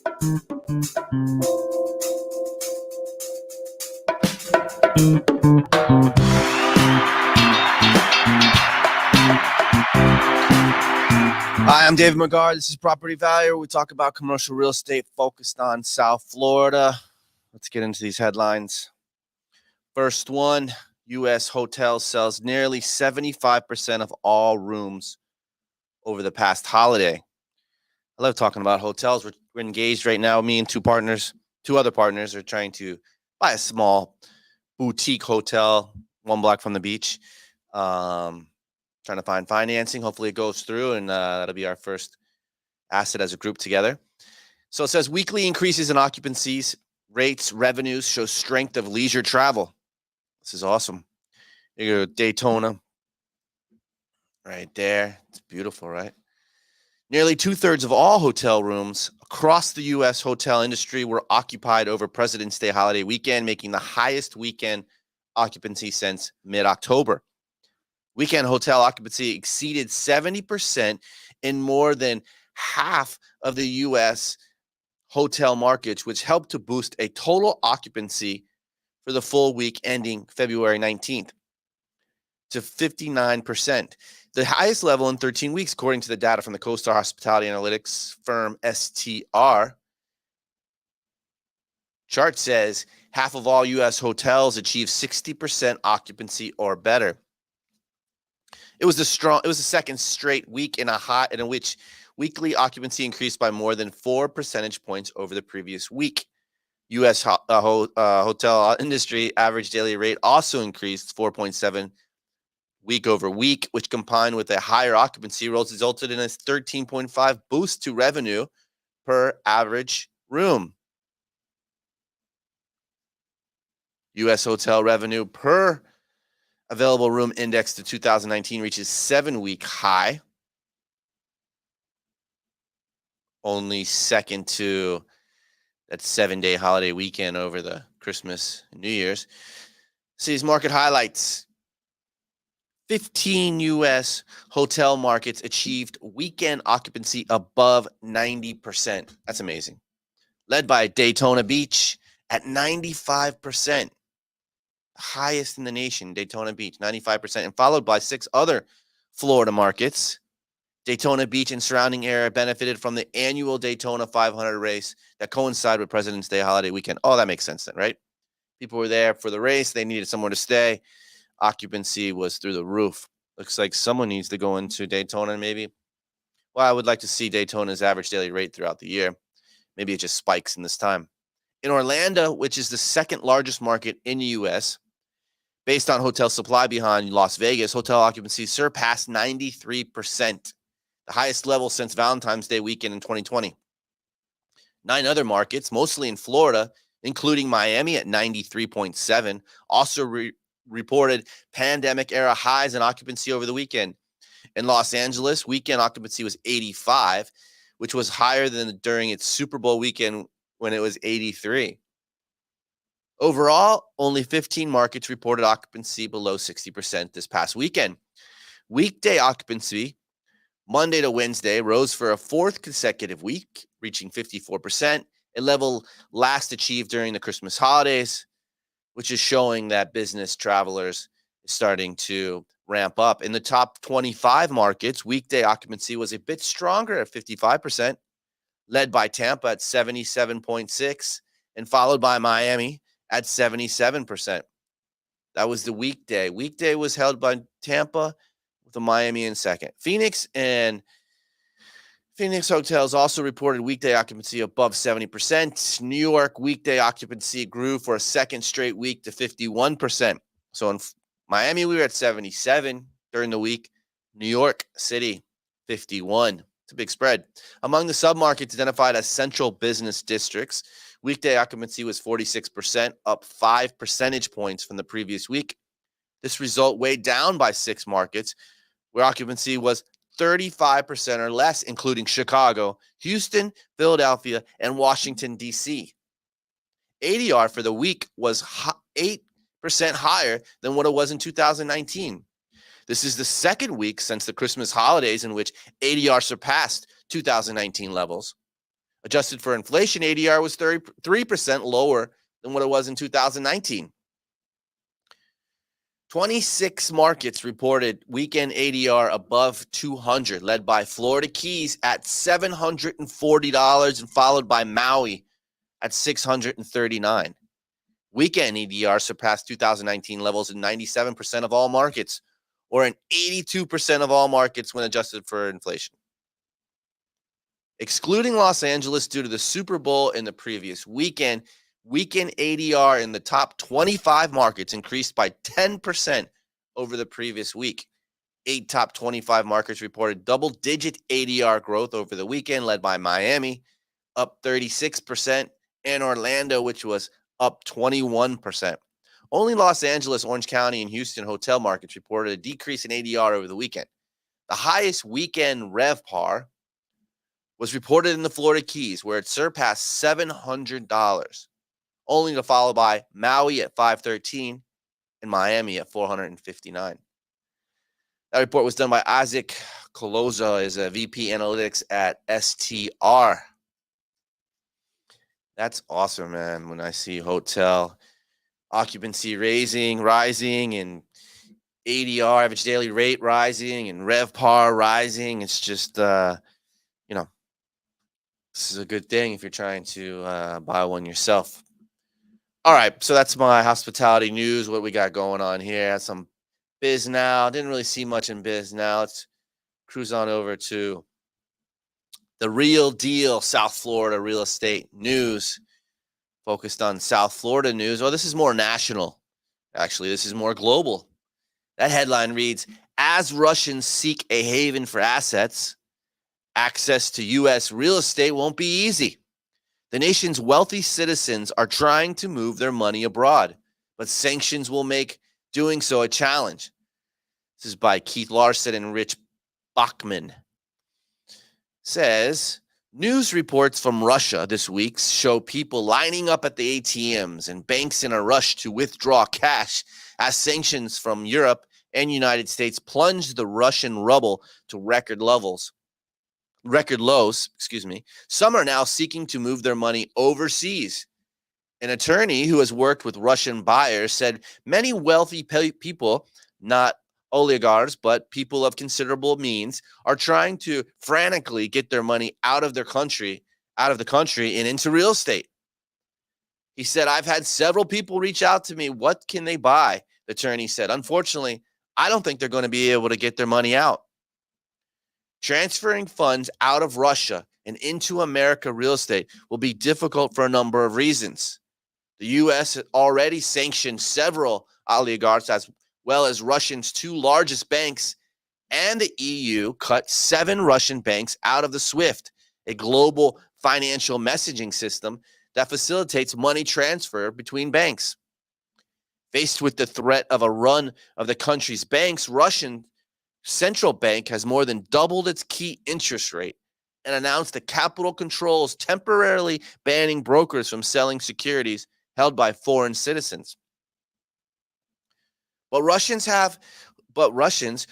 Hi, I'm David McGar. This is Property Value. We talk about commercial real estate focused on South Florida. Let's get into these headlines. First one, U.S. hotels sells nearly 75% of all rooms over the past holiday. I love talking about hotels. We're engaged right now. Me and two other partners are trying to buy a small boutique hotel, 1 block from the beach. Trying to find financing. Hopefully it goes through, and that'll be our first asset as a group together. So it says weekly increases in occupancies, rates, revenues show strength of leisure travel. This is awesome. You go to Daytona right there. It's beautiful, right? Nearly 2/3 of all hotel rooms across the U.S. hotel industry were occupied over President's Day holiday weekend, making the highest weekend occupancy since mid-October. Weekend hotel occupancy exceeded 70% in more than half of the U.S. hotel markets, which helped to boost a total occupancy for the full week ending February 19th to 59%, the highest level in 13 weeks, according to the data from the CoStar Hospitality Analytics firm STR. Chart says half of all U.S. hotels achieve 60% occupancy or better. It was the second straight week in which weekly occupancy increased by more than 4 percentage points over the previous week. U.S. hotel industry average daily rate also increased 4.7 week over week, which combined with a higher occupancy resulted in a 13.5 boost to revenue per average room. U.S. hotel revenue per available room index to 2019 reaches 7-week high, only second to that 7-day holiday weekend over the Christmas and New Year's. See these market highlights. 15 U.S. hotel markets achieved weekend occupancy above 90%. That's amazing. Led by Daytona Beach at 95%. Highest in the nation, Daytona Beach, 95%, and followed by 6 other Florida markets. Daytona Beach and surrounding area benefited from the annual Daytona 500 race that coincided with President's Day holiday weekend. Oh, that makes sense then, right? People were there for the race. They needed somewhere to stay. Occupancy was through the roof. Looks like someone needs to go into Daytona maybe. Well, I would like to see Daytona's average daily rate throughout the year. Maybe it just spikes in this time. In Orlando, which is the second largest market in the U.S., based on hotel supply behind Las Vegas, hotel occupancy surpassed 93%, the highest level since Valentine's Day weekend in 2020. 9 other markets, mostly in Florida, including Miami at 93.7, also reported pandemic-era highs in occupancy over the weekend. In Los Angeles, weekend occupancy was 85, which was higher than during its Super Bowl weekend when it was 83. Overall, only 15 markets reported occupancy below 60% this past weekend. Weekday occupancy, Monday to Wednesday, rose for a 4th consecutive week, reaching 54%, a level last achieved during the Christmas holidays, which is showing that business travelers is starting to ramp up. In the top 25 markets, weekday occupancy was a bit stronger at 55%, led by Tampa at 77.6%, and followed by Miami at 77%. That was the weekday. Weekday was held by Tampa with the Miami in second. Phoenix hotels also reported weekday occupancy above 70%. New York weekday occupancy grew for a second straight week to 51%. So in Miami, we were at 77 during the week. New York City, 51. It's a big spread. Among the submarkets identified as central business districts, weekday occupancy was 46%, up 5 percentage points from the previous week. This result weighed down by 6 markets, where occupancy was 35% or less, including Chicago, Houston, Philadelphia, and Washington, D.C. ADR for the week was 8% higher than what it was in 2019. This is the second week since the Christmas holidays in which ADR surpassed 2019 levels. Adjusted for inflation, ADR was 33% lower than what it was in 2019. 26 markets reported weekend ADR above 200, led by Florida Keys at $740 and followed by Maui at $639. Weekend ADR surpassed 2019 levels in 97% of all markets, or in 82% of all markets when adjusted for inflation. Excluding Los Angeles due to the Super Bowl in the previous weekend, weekend ADR in the top 25 markets increased by 10% over the previous week. 8 top 25 markets reported double-digit ADR growth over the weekend, led by Miami, up 36%, and Orlando, which was up 21%. Only Los Angeles, Orange County, and Houston hotel markets reported a decrease in ADR over the weekend. The highest weekend RevPAR was reported in the Florida Keys, where it surpassed $700, only to follow by Maui at $513 and Miami at $459. That report was done by Isaac Coloza, is a VP Analytics at STR. That's awesome, man, when I see hotel occupancy rising, and ADR, average daily rate, rising, and RevPAR rising. It's just, this is a good thing if you're trying to buy one yourself. All right, so that's my hospitality news, what we got going on here. Some biz now. Didn't really see much in biz now. Let's cruise on over to the real deal South Florida real estate news. Focused on South Florida news. Oh, this is more national. Actually, this is more global. That headline reads, as Russians seek a haven for assets, access to U.S. real estate won't be easy. The nation's wealthy citizens are trying to move their money abroad, but sanctions will make doing so a challenge. This is by Keith Larson and Rich Bachman. Says, news reports from Russia this week show people lining up at the ATMs and banks in a rush to withdraw cash as sanctions from Europe and United States plunged the Russian ruble to record lows. Some are now seeking to move their money overseas. An attorney who has worked with Russian buyers said many wealthy people, not oligarchs, but people of considerable means, are trying to frantically get their money out of the country and into real estate. He said, I've had several people reach out to me. What can they buy? The attorney said, unfortunately, I don't think they're going to be able to get their money out. Transferring funds out of Russia and into America real estate will be difficult for a number of reasons. The U.S. already sanctioned several oligarchs as well as Russia's 2 largest banks, and the EU cut 7 Russian banks out of the SWIFT, a global financial messaging system that facilitates money transfer between banks. Faced with the threat of a run of the country's banks, Russian central bank has more than doubled its key interest rate and announced the capital controls temporarily banning brokers from selling securities held by foreign citizens. But Russians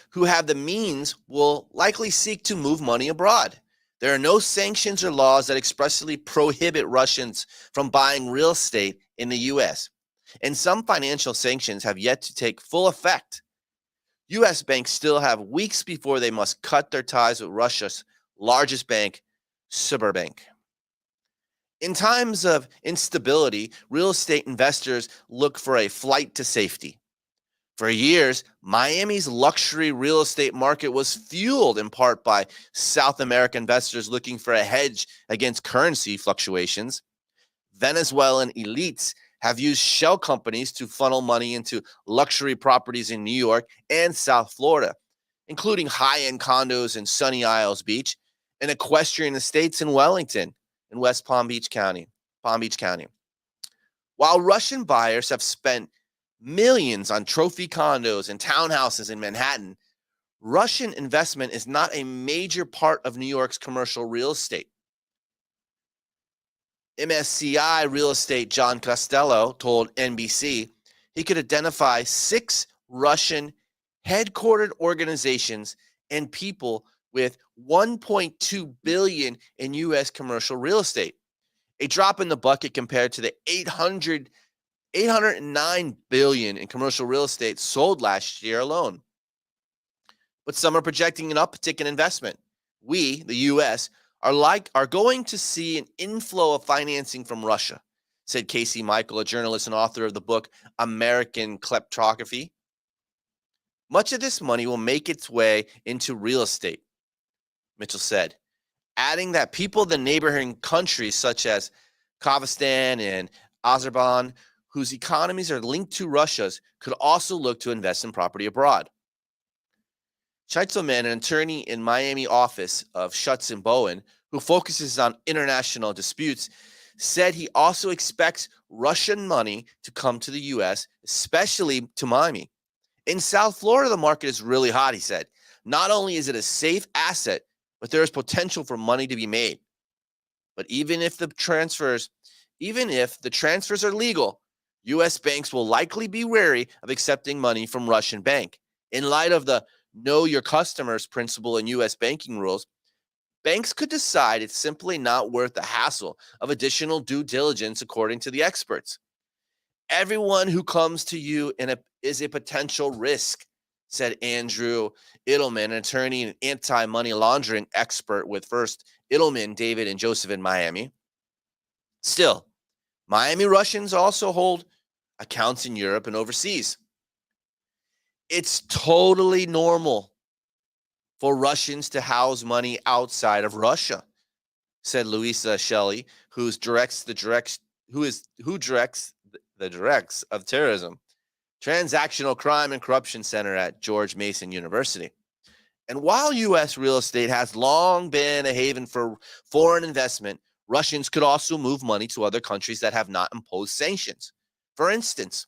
who have the means will likely seek to move money abroad. There are no sanctions or laws that expressly prohibit Russians from buying real estate in the U.S., and some financial sanctions have yet to take full effect. U.S. banks still have weeks before they must cut their ties with Russia's largest bank, Sberbank. In times of instability, real estate investors look for a flight to safety. For years, Miami's luxury real estate market was fueled in part by South American investors looking for a hedge against currency fluctuations. Venezuelan elites have used shell companies to funnel money into luxury properties in New York and South Florida, including high-end condos in Sunny Isles Beach and equestrian estates in Wellington and West Palm Beach County. While Russian buyers have spent millions on trophy condos and townhouses in Manhattan, Russian investment is not a major part of New York's commercial real estate. MSCI Real Estate John Costello told NBC he could identify 6 Russian headquartered organizations and people with $1.2 billion in U.S. commercial real estate, a drop in the bucket compared to the $809 billion in commercial real estate sold last year alone. But some are projecting an uptick in investment. We, the U.S., are going to see an inflow of financing from Russia, said Casey Michael, a journalist and author of the book American Kleptocracy. Much of this money will make its way into real estate, Mitchell said, adding that people in the neighboring countries such as Kazakhstan and Azerbaijan, whose economies are linked to Russia's, could also look to invest in property abroad. Scheitzelman, an attorney in Miami office of Schutz and Bowen, who focuses on international disputes, said he also expects Russian money to come to the U.S., especially to Miami. In South Florida, the market is really hot, he said. Not only is it a safe asset, but there is potential for money to be made. But even if the transfers are legal, U.S. banks will likely be wary of accepting money from Russian bank. In light of the know your customers principle in U.S. banking rules, banks could decide it's simply not worth the hassle of additional due diligence, according to the experts. Everyone who comes to you is a potential risk, said Andrew Edelman, an attorney and anti-money laundering expert with First Edelman, David, and Joseph in Miami. Still, Miami Russians also hold accounts in Europe and overseas. It's totally normal for Russians to house money outside of Russia, said Louisa Shelley, who directs the directs of terrorism, transactional crime and corruption center at George Mason University. And while U.S. real estate has long been a haven for foreign investment, Russians could also move money to other countries that have not imposed sanctions. For instance,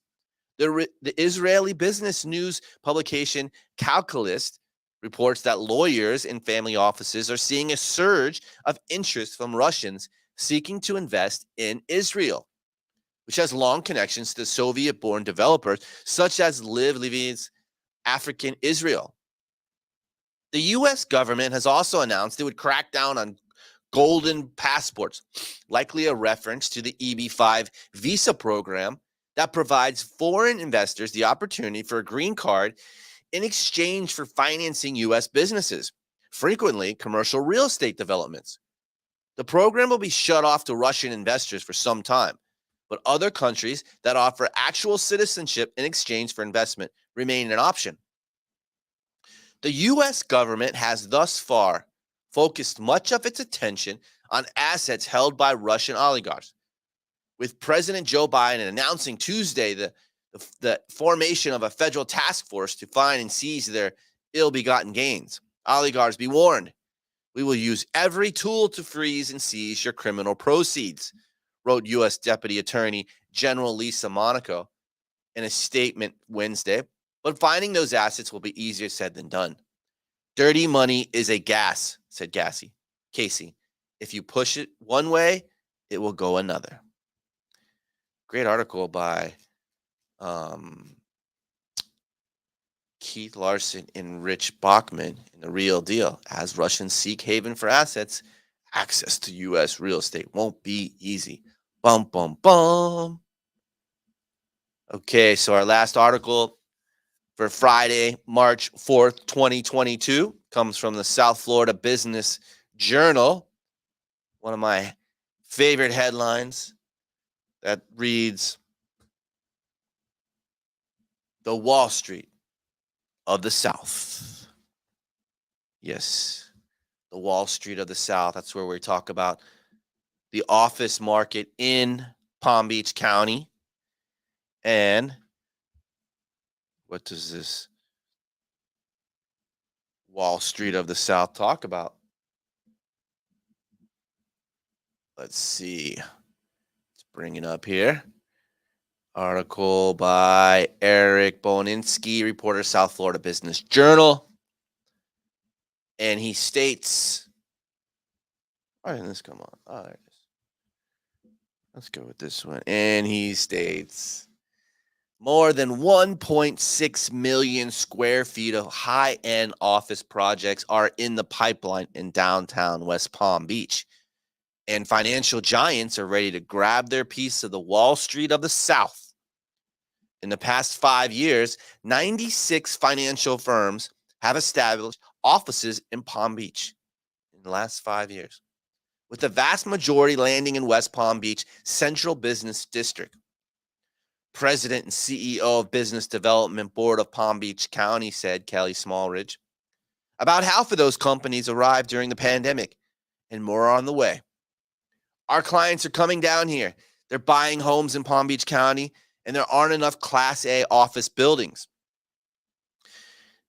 the Israeli business news publication Calculist reports that lawyers and family offices are seeing a surge of interest from Russians seeking to invest in Israel, which has long connections to Soviet-born developers such as Liv Levy's African Israel. The U.S. government has also announced it would crack down on golden passports, likely a reference to the EB-5 visa program that provides foreign investors the opportunity for a green card in exchange for financing U.S. businesses, frequently commercial real estate developments. The program will be shut off to Russian investors for some time, but other countries that offer actual citizenship in exchange for investment remain an option. The U.S. government has thus far focused much of its attention on assets held by Russian oligarchs, with President Joe Biden announcing Tuesday the formation of a federal task force to find and seize their ill-begotten gains. Oligarchs, be warned. We will use every tool to freeze and seize your criminal proceeds, wrote U.S. Deputy Attorney General Lisa Monaco in a statement Wednesday. But finding those assets will be easier said than done. Dirty money is a gas, said Casey. If you push it one way, it will go another. Great article by Keith Larson and Rich Bachman in The Real Deal. As Russians seek haven for assets, access to U.S. real estate won't be easy. Bum, bum, bum. Okay, so our last article for Friday, March 4th, 2022, comes from the South Florida Business Journal. One of my favorite headlines that reads, "The Wall Street of the South." Yes, the Wall Street of the South. That's where we talk about the office market in Palm Beach County. And what does this Wall Street of the South talk about? Let's see. Let's bring it up here. Article by Eric Boninsky, reporter, South Florida Business Journal. And he states, why didn't this come on? Oh, there it is. Let's go with this one. And he states, More than 1.6 million square feet of high-end office projects are in the pipeline in downtown West Palm Beach. And financial giants are ready to grab their piece of the Wall Street of the South. In the past 5 years, 96 financial firms have established offices in Palm Beach in the last 5 years, with the vast majority landing in West Palm Beach Central Business District. President and CEO of Business Development Board of Palm Beach County said, Kelly Smallridge. About half of those companies arrived during the pandemic, and more are on the way. Our clients are coming down here. They're buying homes in Palm Beach County, and there aren't enough Class A office buildings.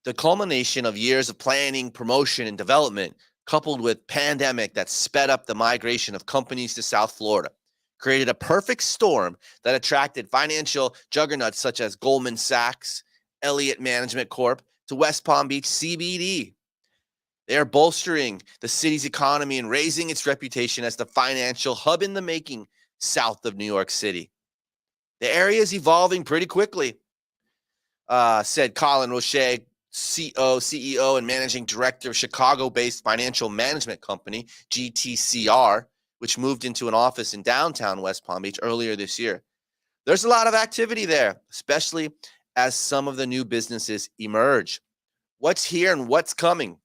The culmination of years of planning, promotion, and development, coupled with pandemic that sped up the migration of companies to South Florida, created a perfect storm that attracted financial juggernauts such as Goldman Sachs, Elliott Management Corp. To West Palm Beach CBD. They are bolstering the city's economy and raising its reputation as the financial hub in the making south of New York City. The area is evolving pretty quickly, said Colin Roche, CEO and Managing Director of Chicago-based financial management company, GTCR, which moved into an office in downtown West Palm Beach earlier this year. There's a lot of activity there, especially as some of the new businesses emerge. What's here and what's coming?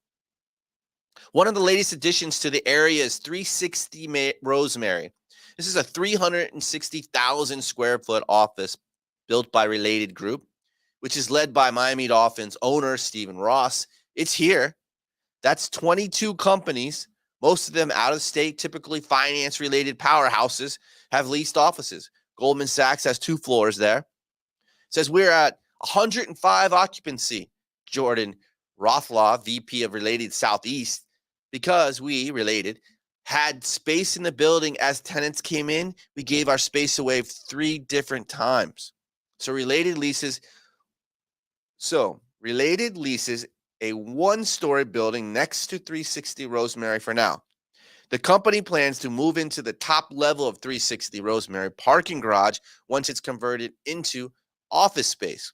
One of the latest additions to the area is 360 Rosemary. This is a 360,000 square foot office built by Related Group, which is led by Miami Dolphins owner Stephen Ross. It's here. That's 22 companies, most of them out of state, typically finance-related powerhouses, have leased offices. Goldman Sachs has 2 floors there. It says we're at 105 occupancy. Jordan Rothlaw, VP of Related Southeast, because we, Related, had space in the building as tenants came in, we gave our space away 3 different times. So Related leases a 1-story building next to 360 Rosemary for now. The company plans to move into the top level of 360 Rosemary parking garage once it's converted into office space.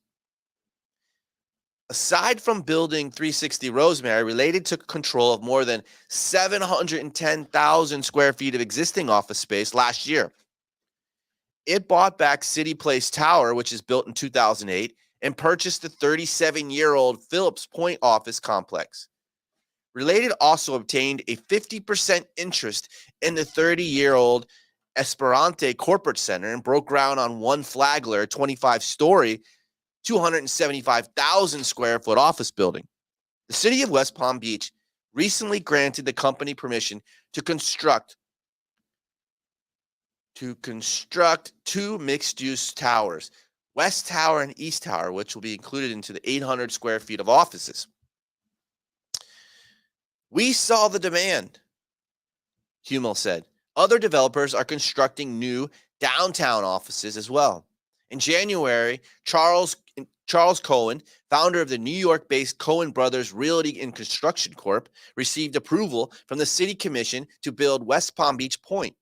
Aside from building 360 Rosemary, Related took control of more than 710,000 square feet of existing office space last year. It bought back City Place Tower, which is built in 2008, and purchased the 37-year-old Phillips Point office complex. Related also obtained a 50% interest in the 30-year-old Esperante Corporate Center and broke ground on One Flagler, 25-story, 275,000 square foot office building. The city of West Palm Beach recently granted the company permission to construct 2 mixed-use towers, West Tower and East Tower, which will be included into the 800 square feet of offices. We saw the demand, Hummel said. Other developers are constructing new downtown offices as well. In January, Charles Cohen, founder of the New York-based Cohen Brothers Realty and Construction Corp., received approval from the City Commission to build West Palm Beach Point,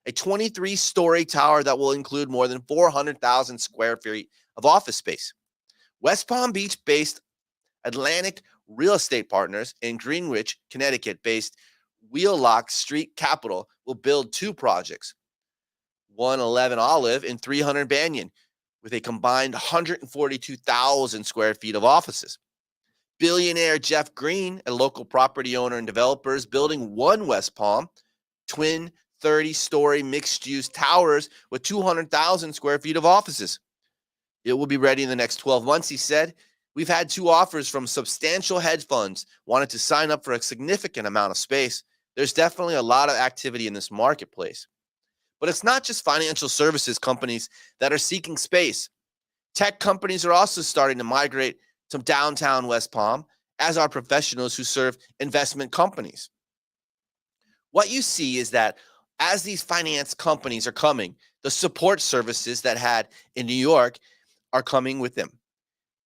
a 23-story tower that will include more than 400,000 square feet of office space. West Palm Beach-based Atlantic Real Estate Partners in Greenwich, Connecticut-based Wheelock Street Capital will build 2 projects, 111 Olive and 300 Banyan, with a combined 142,000 square feet of offices. Billionaire Jeff Green, a local property owner and developer, is building 1 West Palm, twin 30-story mixed-use towers with 200,000 square feet of offices. It will be ready in the next 12 months, he said. We've had 2 offers from substantial hedge funds wanted to sign up for a significant amount of space. There's definitely a lot of activity in this marketplace. But it's not just financial services companies that are seeking space. Tech companies are also starting to migrate to downtown West Palm, as are professionals who serve investment companies. What you see is that as these finance companies are coming, the support services that had in New York are coming with them.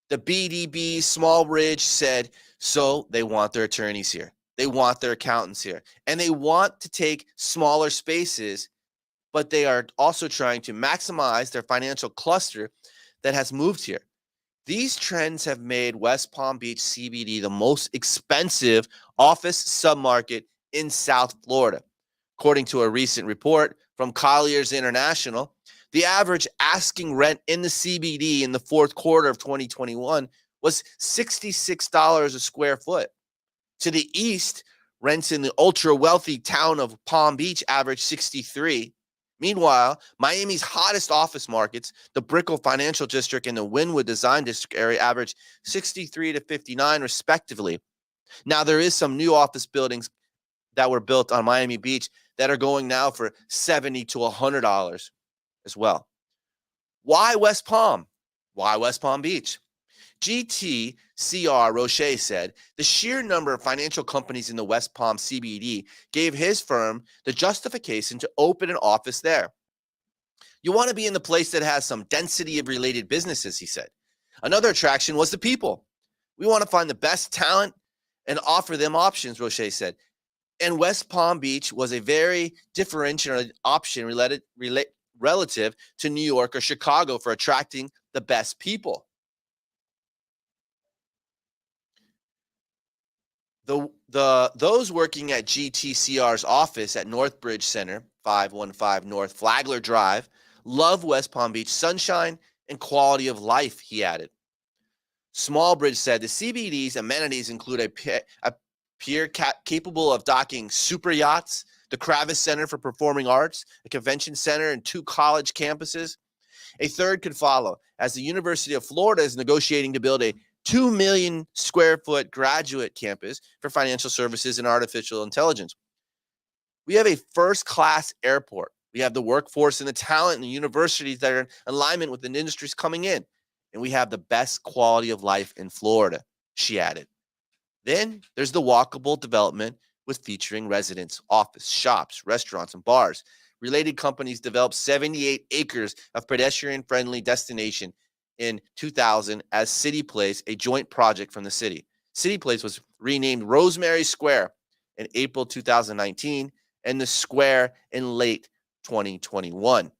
The BDB, Smallridge said, so they want their attorneys here. They want their accountants here. And they want to take smaller spaces, but they are also trying to maximize their financial cluster that has moved here. These trends have made West Palm Beach CBD the most expensive office submarket in South Florida. According to a recent report from Colliers International, the average asking rent in the CBD in the fourth quarter of 2021 was $66 a square foot. To the east, rents in the ultra-wealthy town of Palm Beach averaged $63. Meanwhile, Miami's hottest office markets, the Brickell Financial District and the Wynwood Design District area, averaged $63 to $59 respectively. Now, there is some new office buildings that were built on Miami Beach that are going now for $70 to $100 as well. Why West Palm? Why West Palm Beach? GTCR Roche said the sheer number of financial companies in the West Palm CBD gave his firm the justification to open an office there. You want to be in the place that has some density of related businesses, he said. Another attraction was the people. We want to find the best talent and offer them options, Roche said. And West Palm Beach was a very differentiated option relative to New York or Chicago for attracting the best people. Those working at GTCR's office at Northbridge Center, 515 North Flagler Drive, love West Palm Beach sunshine and quality of life, he added. Smallbridge said the CBD's amenities include a pier capable of docking super yachts, the Kravis Center for Performing Arts, a convention center, and 2 college campuses. A third could follow, as the University of Florida is negotiating to build a 2 million square foot graduate campus for financial services and artificial intelligence. We have a first-class airport. We have the workforce and the talent and the universities that are in alignment with the industries coming in. And we have the best quality of life in Florida, she added. Then there's the walkable development with featuring residents, office, shops, restaurants, and bars. Related companies developed 78 acres of pedestrian-friendly destination in 2000 as City Place, a joint project from the city. City Place was renamed Rosemary Square in April 2019 and the square in late 2021.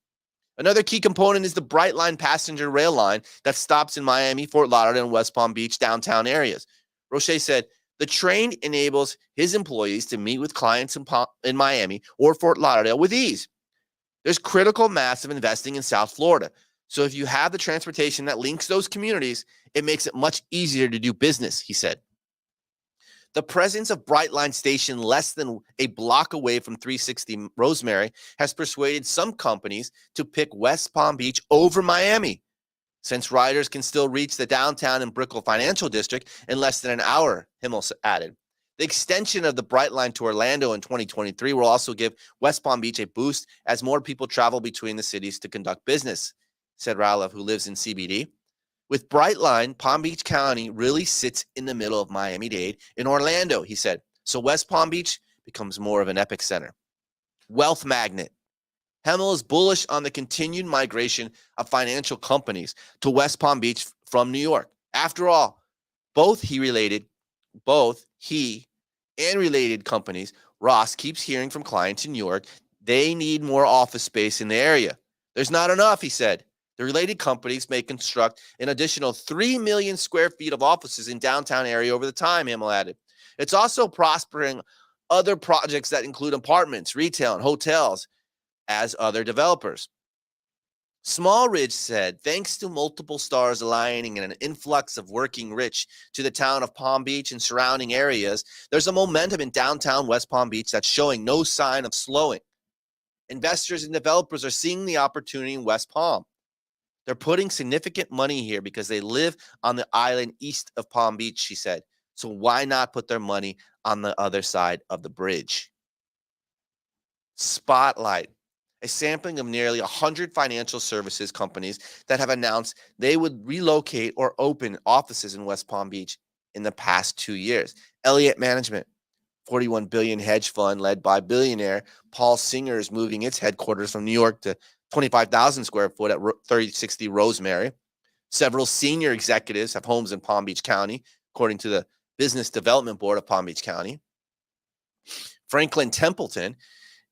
Another key component is the Brightline passenger rail line that stops in Miami, Fort Lauderdale, and West Palm Beach downtown areas. Roche said the train enables his employees to meet with clients in Miami or Fort Lauderdale with ease. There's critical mass of investing in South Florida. So if you have the transportation that links those communities, it makes it much easier to do business, he said. The presence of Brightline Station less than a block away from 360 Rosemary has persuaded some companies to pick West Palm Beach over Miami, since riders can still reach the downtown and Brickell Financial District in less than an hour, Himmel added. The extension of the Brightline to Orlando in 2023 will also give West Palm Beach a boost as more people travel between the cities to conduct business, said Ralph, who lives in CBD. With Brightline, Palm Beach County really sits in the middle of Miami-Dade and Orlando, he said. So West Palm Beach becomes more of an epic center. Wealth magnet. Himmel is bullish on the continued migration of financial companies to West Palm Beach from New York. After all, both he and related companies, Ross keeps hearing from clients in New York, they need more office space in the area. There's not enough, he said. The related companies may construct an additional 3 million square feet of offices in downtown area over the time, Himmel added. It's also prospering other projects that include apartments, retail, and hotels as other developers. Smallridge said, thanks to multiple stars aligning and an influx of working rich to the town of Palm Beach and surrounding areas, there's a momentum in downtown West Palm Beach that's showing no sign of slowing. Investors and developers are seeing the opportunity in West Palm. They're putting significant money here because they live on the island east of Palm Beach, she said. So why not put their money on the other side of the bridge? Spotlight. A sampling of nearly 100 financial services companies that have announced they would relocate or open offices in West Palm Beach in the past 2 years. Elliott Management, $41 billion hedge fund led by billionaire Paul Singer, is moving its headquarters from New York to 25,000 square foot at 3060 Rosemary. Several senior executives have homes in Palm Beach County, according to the Business Development Board of Palm Beach County. Franklin Templeton,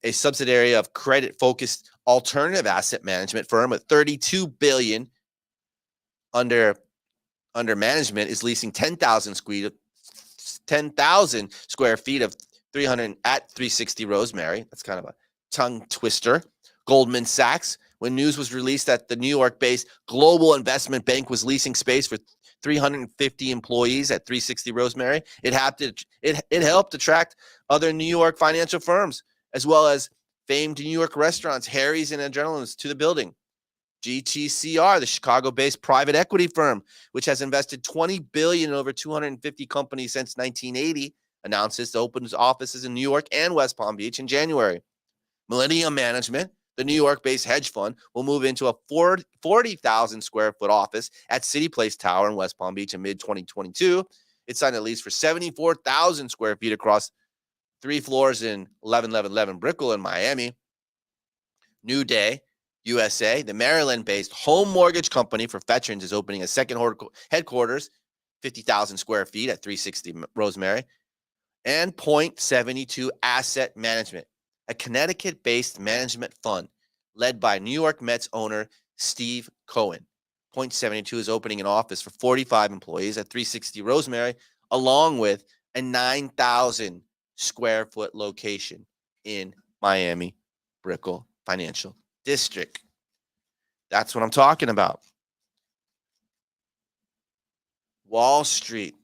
a subsidiary of credit-focused alternative asset management firm with $32 billion under management is leasing 10,000 square feet of 300 at 360 Rosemary. That's kind of a tongue twister. Goldman Sachs, when news was released that the New York-based Global Investment Bank was leasing space for 350 employees at 360 Rosemary, it helped attract other New York financial firms, as well as famed New York restaurants, Harry's and Adrenaline's, to the building. GTCR, the Chicago-based private equity firm, which has invested $20 billion in over 250 companies since 1980, announces to open its offices in New York and West Palm Beach in January. Millennium Management, the New York-based hedge fund, will move into a 40,000 square foot office at City Place Tower in West Palm Beach in mid-2022. It signed a lease for 74,000 square feet across 3 floors in 1111 Brickell in Miami. New Day USA, the Maryland-based home mortgage company for veterans, is opening a second headquarters, 50,000 square feet at 360 Rosemary. And Point72 Asset Management, a Connecticut-based management fund led by New York Mets owner Steve Cohen. Point72 is opening an office for 45 employees at 360 Rosemary, along with a 9,000 square foot location in Miami Brickell Financial District. That's what I'm talking about. Wall Street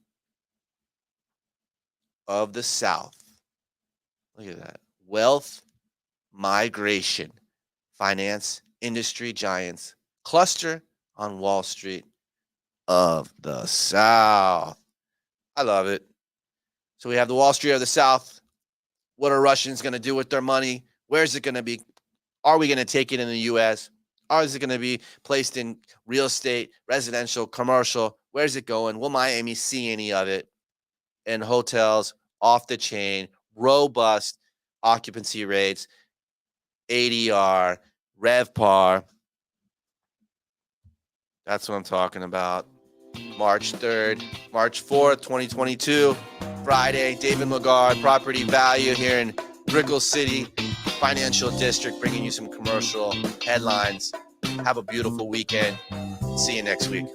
of the South. Look at that. Wealth migration. Finance industry giants cluster on Wall Street of the South. I love it. So we have the Wall Street of the South. What are Russians going to do with their money? Where's it going to be? Are we going to take it in the U.S.? Or is it going to be placed in real estate, residential, commercial? Where's it going? Will Miami see any of it? And hotels, off the chain, robust occupancy rates, ADR, RevPAR. That's what I'm talking about. March 3rd, March 4th, 2022, Friday, David Magard, Property Value here in Brickell City Financial District, bringing you some commercial headlines. Have a beautiful weekend. See you next week.